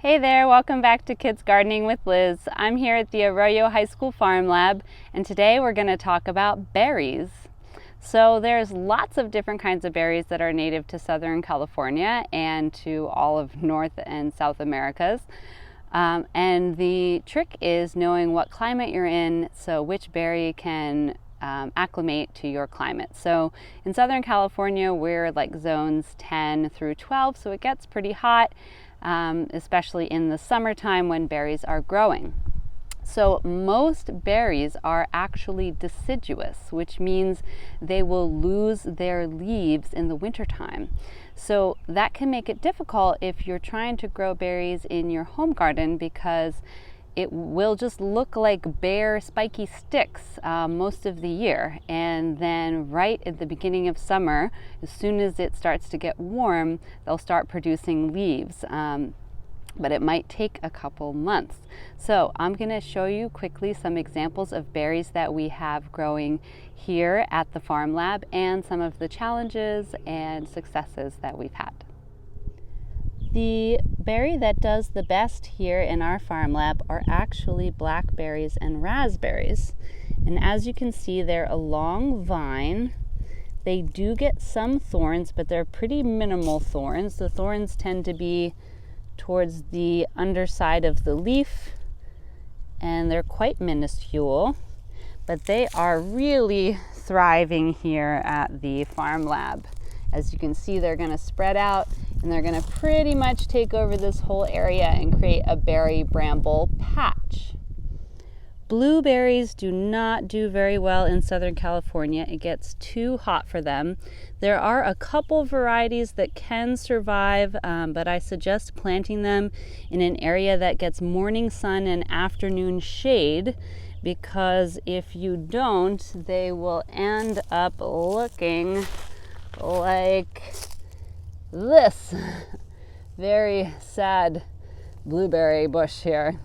Hey there, welcome back to Kids Gardening with Liz. I'm here at the Arroyo High School Farm Lab, and today we're going to talk about berries. So there's lots of different kinds of berries that are native to Southern California and to all of North and South Americas. And the trick is knowing what climate you're in, so which berry can acclimate to your climate. So in Southern California, we're like zones 10 through 12, so it gets pretty hot. Especially in the summertime when berries are growing. So most berries are actually deciduous, which means they will lose their leaves in the wintertime. So that can make it difficult if you're trying to grow berries in your home garden, because it will just look like bare spiky sticks most of the year, and then right at the beginning of summer, as soon as it starts to get warm, they'll start producing leaves, but it might take a couple months. So I'm going to show you quickly some examples of berries that we have growing here at the farm lab and some of the challenges and successes that we've had. The berry that does the best here in our farm lab are actually blackberries and raspberries. And as you can see, they're a long vine. They do get some thorns, but they're pretty minimal thorns. The thorns tend to be towards the underside of the leaf, and they're quite minuscule, but they are really thriving here at the farm lab. As you can see, they're going to spread out and they're going to pretty much take over this whole area and create a berry bramble patch. Blueberries do not do very well in Southern California. It gets too hot for them. There are a couple varieties that can survive, but I suggest planting them in an area that gets morning sun and afternoon shade, because if you don't, they will end up looking like this very sad blueberry bush here.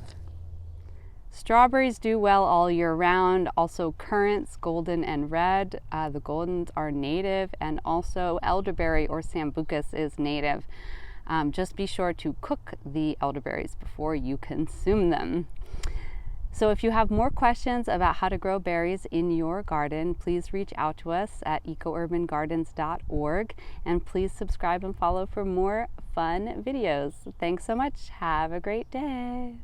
Strawberries do well all year round. Also currants, golden and red. The goldens are native, and also elderberry or sambucus is native. Just be sure to cook the elderberries before you consume them. So if you have more questions about how to grow berries in your garden, please reach out to us at ecourbangardens.org, and please subscribe and follow for more fun videos. Thanks so much. Have a great day.